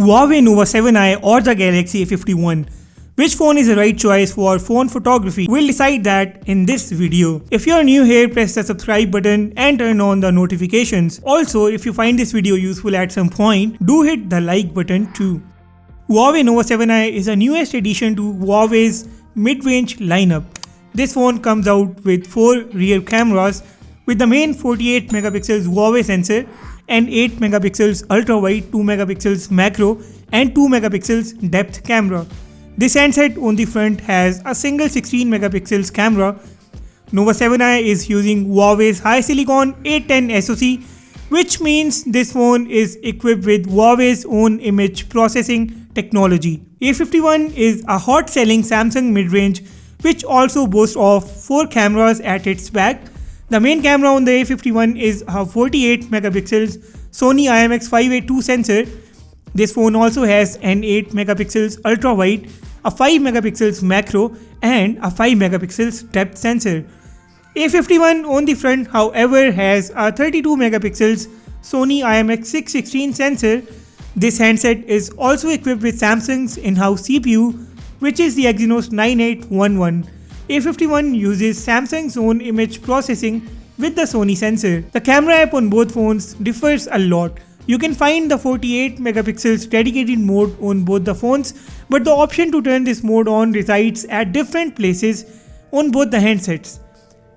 Huawei Nova 7i or the Galaxy A51. Which phone is the right choice for phone photography? We'll decide that in this video. If you're new here, press the subscribe button and turn on the notifications. Also, if you find this video useful at some point, do hit the like button too. Huawei Nova 7i is the newest addition to Huawei's mid-range lineup. This phone comes out with 4 rear cameras with the main 48 megapixels Huawei sensor and 8 megapixels ultra-wide, 2 megapixels macro and 2 megapixels depth camera. This handset on the front has a single 16 megapixels camera. Nova 7i is using Huawei's HiSilicon A10 SoC, which means this phone is equipped with Huawei's own image processing technology. A51 is a hot selling Samsung mid-range which also boasts of 4 cameras at its back. The main camera on the A51 is a 48 megapixels Sony IMX582 sensor. This phone also has an 8 megapixels ultra-wide, a 5 megapixels macro and a 5 megapixels depth sensor. A51 on the front however has a 32 megapixels Sony IMX616 sensor. This handset is also equipped with Samsung's in-house CPU, which is the Exynos 9811. A51 uses Samsung's own image processing with the Sony sensor. The camera app on both phones differs a lot. You can find the 48 megapixels dedicated mode on both the phones, but the option to turn this mode on resides at different places on both the handsets.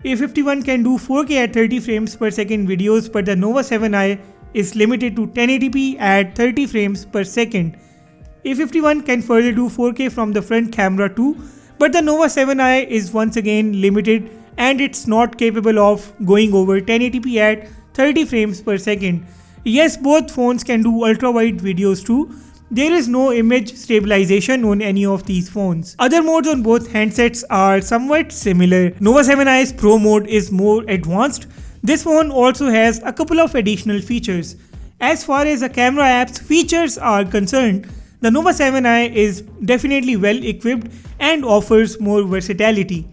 A51 can do 4K at 30 frames per second videos, but the Nova 7i is limited to 1080p at 30 frames per second. A51 can further do 4K from the front camera too, but the Nova 7i is once again limited and it's not capable of going over 1080p at 30 frames per second. Yes, both phones can do ultra-wide videos too. There is no image stabilization on any of these phones. Other modes on both handsets are somewhat similar. Nova 7i's Pro mode is more advanced. This phone also has a couple of additional features. As far as the camera app's features are concerned, the Nova 7i is definitely well equipped and offers more versatility.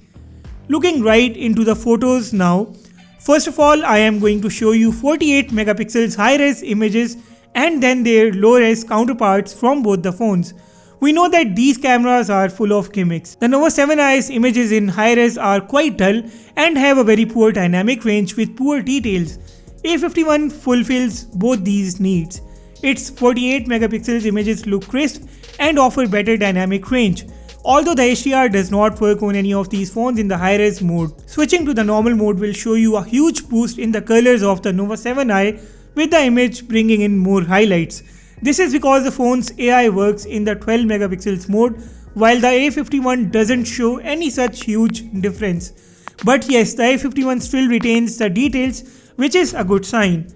Looking right into the photos now. First of all, I am going to show you 48 megapixels high-res images and then their low-res counterparts from both the phones. We know that these cameras are full of gimmicks. The Nova 7i's images in high-res are quite dull and have a very poor dynamic range with poor details. A51 fulfills both these needs. Its 48 megapixels images look crisp and offer better dynamic range, although the HDR does not work on any of these phones in the high-res mode. Switching to the normal mode will show you a huge boost in the colors of the Nova 7i, with the image bringing in more highlights. This is because the phone's AI works in the 12 megapixels mode, while the A51 doesn't show any such huge difference. But yes, the A51 still retains the details, which is a good sign.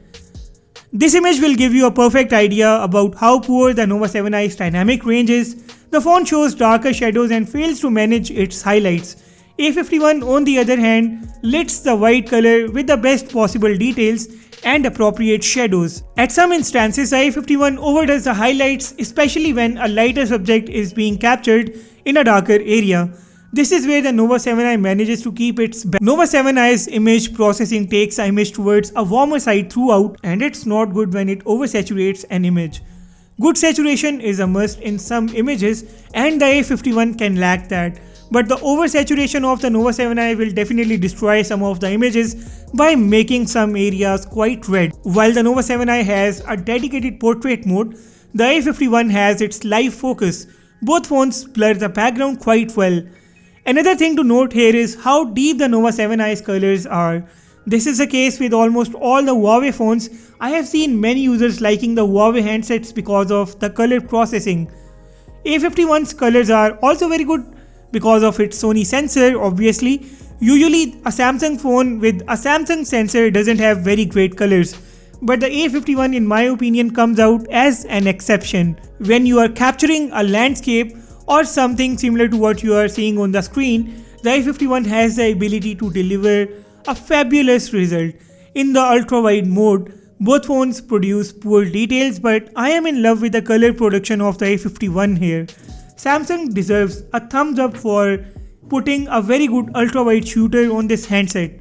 This image will give you a perfect idea about how poor the Nova 7i's dynamic range is. The phone shows darker shadows and fails to manage its highlights. A51 on the other hand lets the white color with the best possible details and appropriate shadows. At some instances, the A51 overdoes the highlights, especially when a lighter subject is being captured in a darker area. This is where the Nova 7i manages to keep its best. Nova 7i's image processing takes the image towards a warmer side throughout, and it's not good when it oversaturates an image. Good saturation is a must in some images and the A51 can lack that. But the oversaturation of the Nova 7i will definitely destroy some of the images by making some areas quite red. While the Nova 7i has a dedicated portrait mode, the A51 has its live focus. Both phones blur the background quite well. Another thing to note here is how deep the Nova 7i's colors are. This is the case with almost all the Huawei phones. I have seen many users liking the Huawei handsets because of the color processing. A51's colors are also very good because of its Sony sensor, obviously. Usually a Samsung phone with a Samsung sensor doesn't have very great colors. But the A51 in my opinion comes out as an exception. When you are capturing a landscape or something similar to what you are seeing on the screen, the A51 has the ability to deliver a fabulous result. In the ultra-wide mode, both phones produce poor details, but I am in love with the color production of the A51 here. Samsung deserves a thumbs up for putting a very good ultra-wide shooter on this handset.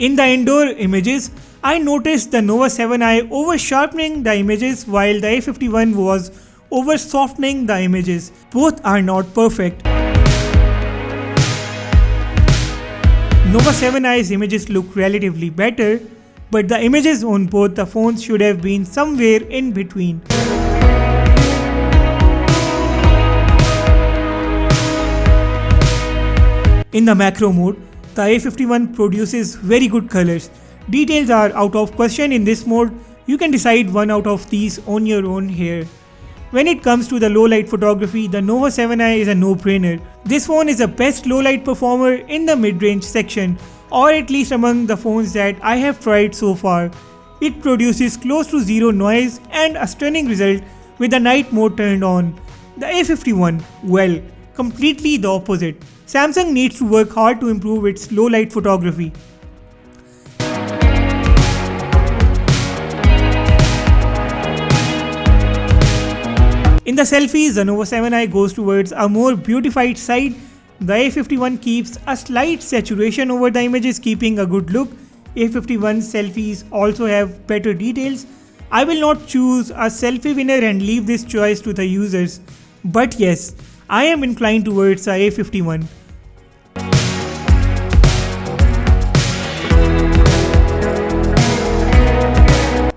In the indoor images, I noticed the Nova 7i over sharpening the images while the A51 was over softening the images. Both are not perfect. Nova 7i's images look relatively better, but the images on both the phones should have been somewhere in between. In the macro mode, the A51 produces very good colors. Details are out of question in this mode. You can decide one out of these on your own here. When it comes to the low light photography, the Nova 7i is a no-brainer. This phone is the best low light performer in the mid-range section, or at least among the phones that I have tried so far. It produces close to zero noise and a stunning result with the night mode turned on. The A51, well, completely the opposite. Samsung needs to work hard to improve its low light photography. In the selfies, the Nova 7i goes towards a more beautified side. The A51 keeps a slight saturation over the images, keeping a good look. A51 selfies also have better details. I will not choose a selfie winner and leave this choice to the users. But yes, I am inclined towards the A51.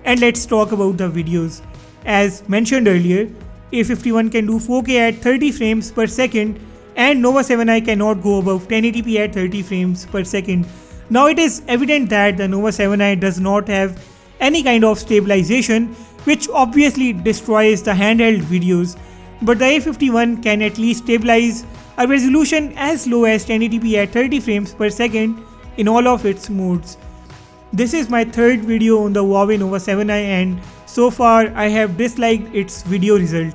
And let's talk about the videos. As mentioned earlier, A51 can do 4K at 30 frames per second and Nova 7i cannot go above 1080p at 30 frames per second. Now it is evident that the Nova 7i does not have any kind of stabilization, which obviously destroys the handheld videos, but the A51 can at least stabilize a resolution as low as 1080p at 30 frames per second in all of its modes. This is my third video on the Huawei Nova 7i and so far I have disliked its video result.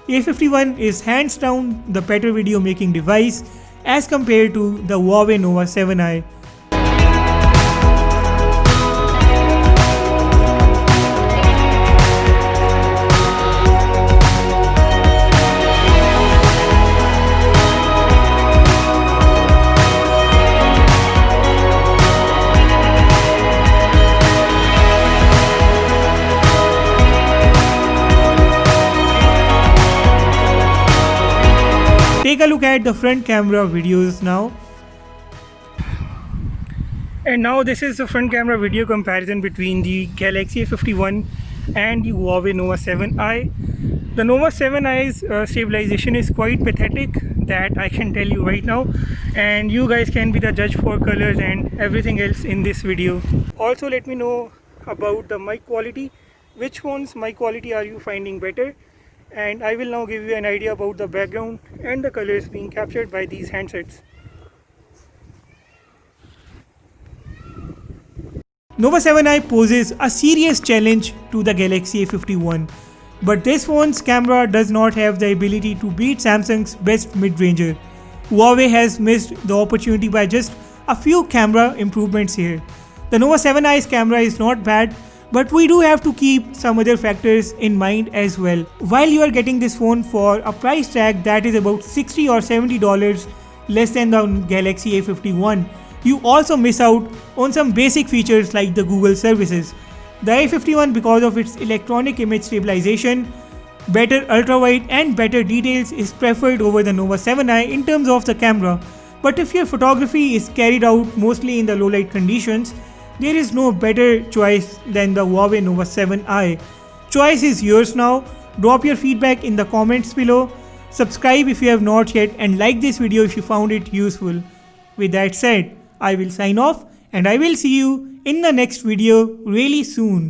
A51 is hands down the better video making device as compared to the Huawei Nova 7i. Take a look at the front camera videos now. And now this is the front camera video comparison between the Galaxy A51 and the Huawei Nova 7i. The Nova 7i's stabilization is quite pathetic, that I can tell you right now, and you guys can be the judge for colors and everything else in this video. Also let me know about the mic quality. Which phone's mic quality are you finding better? And I will now give you an idea about the background and the colors being captured by these handsets. Nova 7i poses a serious challenge to the Galaxy A51, but this phone's camera does not have the ability to beat Samsung's best mid-ranger. Huawei has missed the opportunity by just a few camera improvements here. The Nova 7i's camera is not bad, but we do have to keep some other factors in mind as well. While you are getting this phone for a price tag that is about $60 or $70 less than the Galaxy A51, you also miss out on some basic features like the Google services. The A51, because of its electronic image stabilization, better ultrawide and better details, is preferred over the Nova 7i in terms of the camera. But if your photography is carried out mostly in the low light conditions, there is no better choice than the Huawei Nova 7i. Choice is yours now. Drop your feedback in the comments below. Subscribe if you have not yet and like this video if you found it useful. With that said, I will sign off and I will see you in the next video really soon.